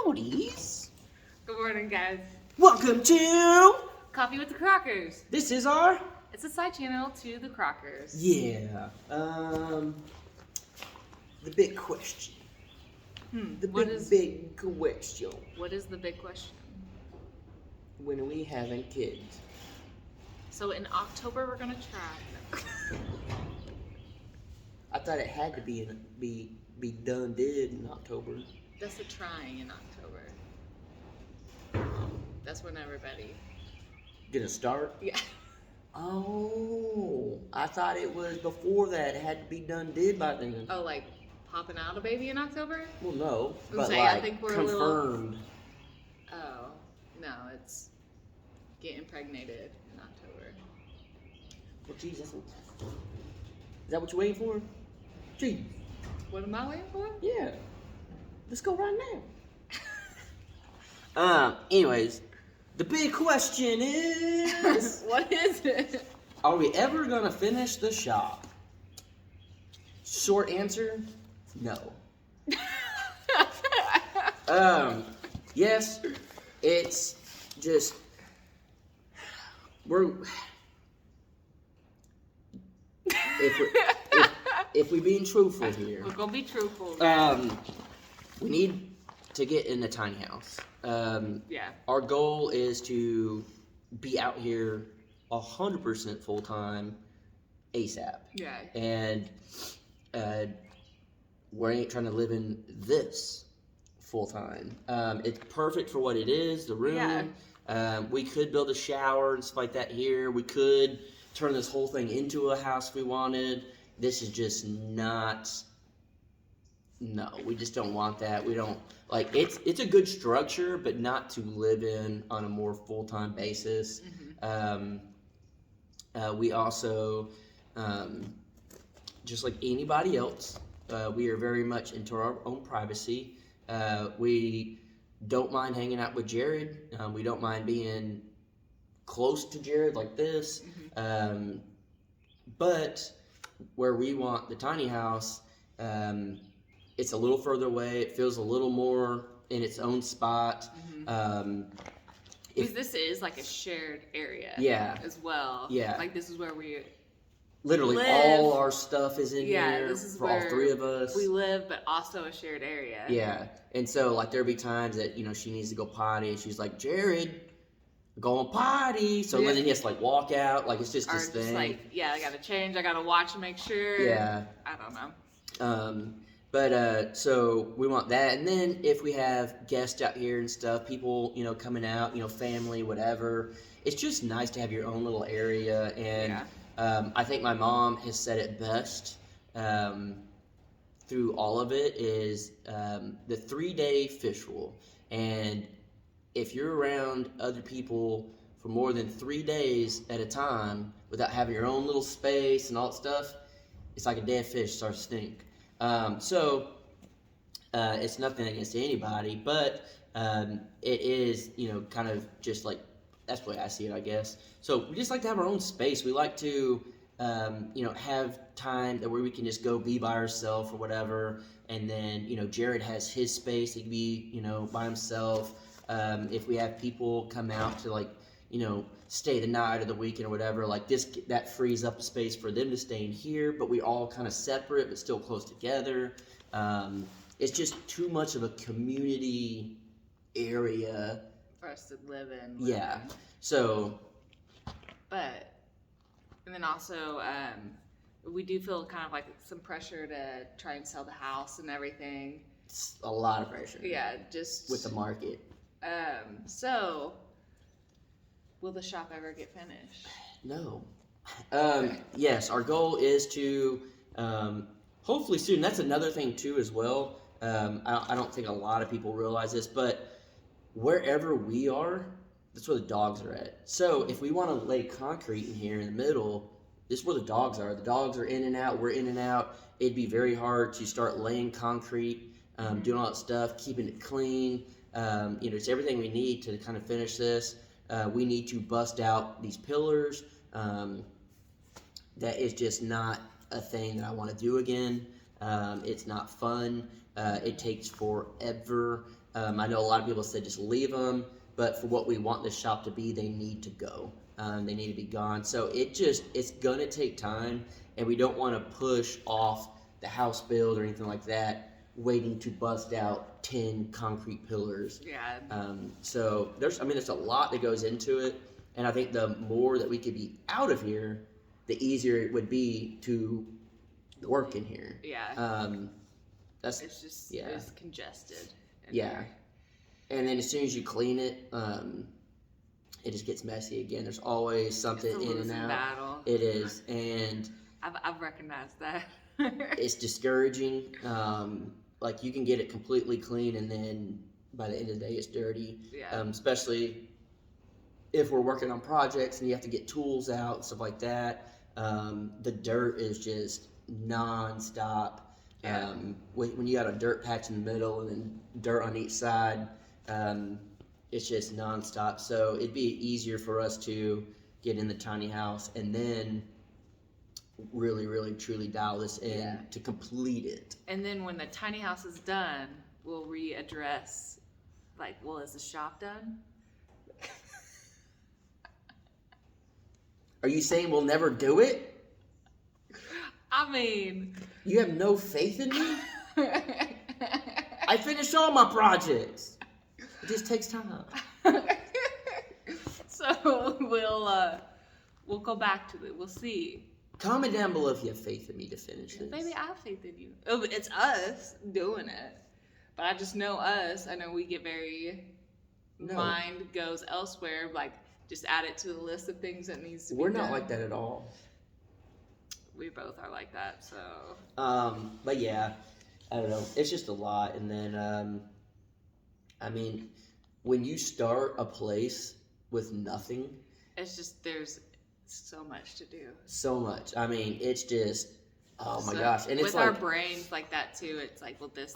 Howdies. Good morning, guys. Welcome to... Coffee with the Crockers. This is our... It's a side channel to the Crockers. Yeah. The big question. The big question. What is the big question? When are we having kids? So in October we're gonna try. I thought it had to be done in October. That's the trying in October. That's when everybody. Gonna start? Yeah. Oh, I thought it was before that. It had to be done by then. Oh, like popping out a baby in October? Well, no, I but say, like I think we're confirmed. Oh, no, it's get impregnated in October. Well, geez, is that what you're waiting for? Gee. What am I waiting for? Yeah. Let's go right now. Anyways, the big question is... What is it? Are we ever gonna finish the shop? Short answer, no. Yes, it's just... If we're being truthful here... We're gonna be truthful. We need to get in the tiny house. Yeah. Our goal is to be out here 100% full time ASAP. Yeah. And we ain't trying to live in this full time. It's perfect for what it is, the room. Yeah. We could build a shower and stuff like that here. We could turn this whole thing into a house if we wanted. This is just not... No, we just don't want that. We don't like it's a good structure, but not to live in on a more full-time basis. Mm-hmm. We also, just like anybody else, we are very much into our own privacy. We don't mind hanging out with Jared. We don't mind being close to Jared like this. Mm-hmm. But where we want the tiny house, it's a little further away. It feels a little more in its own spot. Mm-hmm. Because this is like a shared area. Yeah. As well. Yeah. Like this is where we literally live. All our stuff is in yeah, here this is for where all three of us. We live, but also a shared area. Yeah. And so like there'll be times that, she needs to go potty and she's like, Jared, going potty. So then he has to like walk out. Like it's just this thing. Just like, yeah, I gotta change, I gotta watch and make sure. Yeah. I don't know. But so we want that, and then if we have guests out here and stuff, people, coming out, family, whatever, it's just nice to have your own little area, and I think my mom has said it best through all of it is the 3-day fish rule, and if you're around other people for more than 3 days at a time without having your own little space and all that stuff, it's like a dead fish starts to stink. So it's nothing against anybody, but it is, kind of just like, that's the way I see it, I guess. So we just like to have our own space. We like to, have time where we can just go be by ourselves or whatever. And then, Jared has his space. He can be, by himself. If we have people come out to like, stay the night or the weekend or whatever, like that frees up a space for them to stay in here, but we all kind of separate but still close together. It's just too much of a community area for us to live in. Yeah. So. But, and then also, we do feel kind of like some pressure to try and sell the house and everything. It's a lot of pressure. Yeah, just. With the market. So. Will the shop ever get finished? No. Yes, our goal is to hopefully soon. That's another thing too as well. I don't think a lot of people realize this, but wherever we are, that's where the dogs are at. So if we want to lay concrete in here in the middle, this is where the dogs are. The dogs are in and out. We're in and out. It'd be very hard to start laying concrete, doing all that stuff, keeping it clean. It's everything we need to kind of finish this. We need to bust out these pillars. That is just not a thing that I want to do again. It's not fun. It takes forever. I know a lot of people said just leave them, but for what we want this shop to be, they need to go. They need to be gone. So it's gonna take time, and we don't want to push off the house build or anything like that, waiting to bust out 10 concrete pillars. Yeah. So there's a lot that goes into it, and I think the more that we could be out of here, the easier it would be to work in here. Yeah. It's it's congested. Yeah. Here. And then as soon as you clean it, it just gets messy again. There's always something in and out. Battle. It is, and I've recognized that. it's discouraging. Like you can get it completely clean, and then by the end of the day, it's dirty. Yeah. Especially if we're working on projects and you have to get tools out and stuff like that. The dirt is just non-stop. Yeah. When you got a dirt patch in the middle and then dirt on each side, it's just non-stop. So it'd be easier for us to get in the tiny house and then really, really, truly dial this in to complete it. And then when the tiny house is done, we'll readdress, like, well, is the shop done? Are you saying we'll never do it? I mean... You have no faith in me? I finished all my projects. It just takes time. So we'll go back to it. We'll see. Comment down below if you have faith in me to finish this. Maybe I have faith in you. Oh, but it's us doing it. But I just know us. I know we get very... Mind goes elsewhere. Like, just add it to the list of things that needs to be done. We're not like that at all. We both are like that, so... But yeah, I don't know. It's just a lot. And then, I mean, when you start a place with nothing... It's just, there's so much to do. So much. I mean, it's just... Oh my gosh. And it's with like... our brains like that too, it's like, well, this.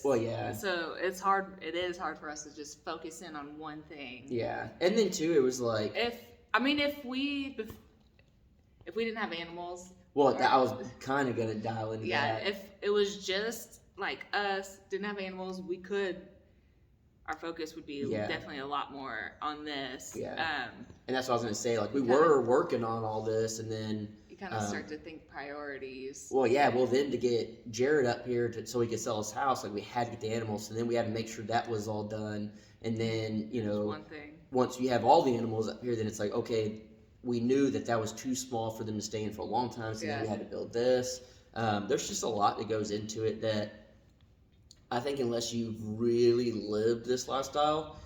Well, yeah. So it's hard. It is hard for us to just focus in on one thing. Yeah. And then too, it was like... If we didn't have animals... Well, I was kind of going to dial into that. Yeah, if it was just like us, didn't have animals, our focus would be definitely a lot more on this. Yeah. And that's what I was going to say. Like, we were working on all this, and then... You kind of start to think priorities. Well, yeah. Well, then to get Jared up here so he could sell his house, like, we had to get the animals, and then we had to make sure that was all done. And then, one thing. Once you have all the animals up here, then it's like, okay... We knew that was too small for them to stay in for a long time, so then we had to build this. There's just a lot that goes into it that I think unless you've really lived this lifestyle,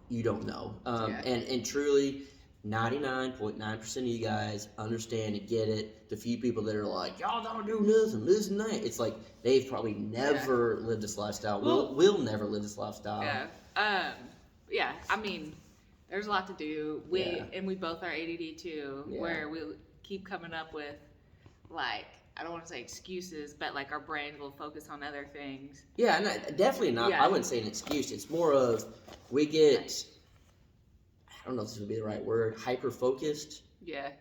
you don't know. And truly, 99.9% of you guys understand and get it. The few people that are like, y'all don't do this and that. It's like they've probably never lived this lifestyle. We'll never live this lifestyle. Yeah. Yeah. I mean... There's a lot to do. And we both are ADD too, where we keep coming up with, like, I don't want to say excuses, but like our brain will focus on other things. Yeah, and definitely not. I wouldn't say an excuse. It's more of we get, I don't know if this would be the right word, hyper focused.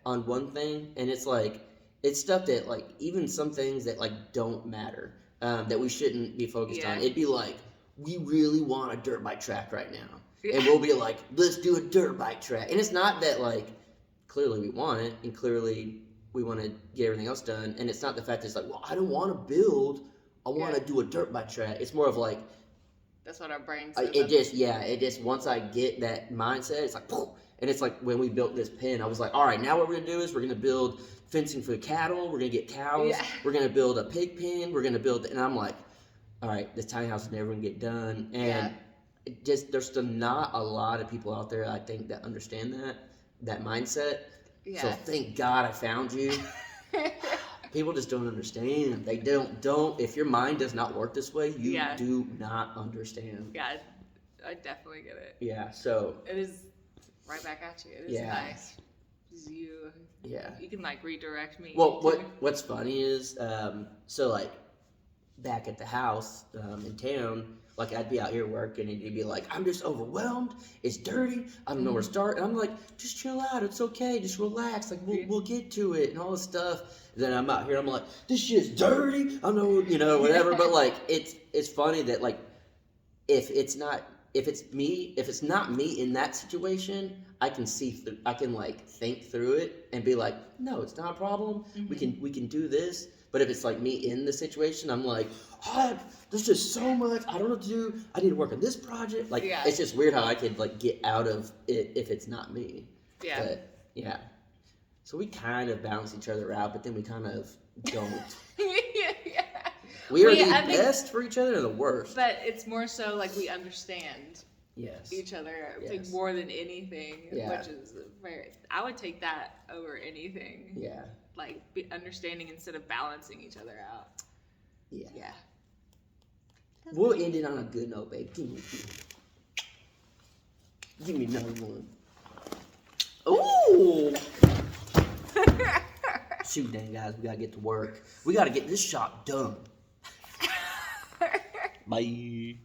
On one thing, and it's like it's stuff that like even some things that like don't matter that we shouldn't be focused on. It'd be like we really want a dirt bike track right now. And we'll be like, let's do a dirt bike track. And it's not that, like, clearly we want it, and clearly we want to get everything else done. And it's not the fact that it's like, well, I don't want to build. I want to do a dirt bike track. It's more of like... That's what our brain says. It just, once I get that mindset, it's like, poof. And it's like when we built this pen, I was like, all right, now what we're going to do is we're going to build fencing for the cattle. We're going to get cows. Yeah. We're going to build a pig pen. We're going to build... And I'm like, all right, this tiny house is never going to get done. And... there's still not a lot of people out there, I think, that understand that mindset. Yeah. So thank God I found you. People just don't understand. They don't. If your mind does not work this way, you do not understand. Yeah, I definitely get it. Yeah. So it is right back at you. It is nice. You can like redirect me. Well, what's funny is so like back at the house in town. Like, I'd be out here working, and you'd be like, I'm just overwhelmed. It's dirty. I don't know where to start. And I'm like, just chill out. It's okay. Just relax. Like, we'll get to it and all this stuff. And then I'm out here, I'm like, this shit's dirty. I know, whatever. But, like, it's funny that like if it's not me in that situation, I can I can like think through it and be like, no, it's not a problem. Mm-hmm. We can do this. But if it's like me in the situation, I'm like, oh, there's just so much I don't know what to do. I need to work on this project. Like Yeah. it's just weird how I could like get out of it if it's not me. Yeah. But yeah. So we kind of balance each other out, but then we kind of don't. Yeah. We are I the think- best for each other and the worst. But it's more so like we understand Yes. each other, I think, Yes. more than anything, Yeah. which is very. I would take that over anything. Yeah. Like understanding instead of balancing each other out. Yeah. Yeah. We'll end it on a good note, babe. Give me another one. Ooh! Shoot, dang, guys, we gotta get to work. We gotta get this shop done. Bye.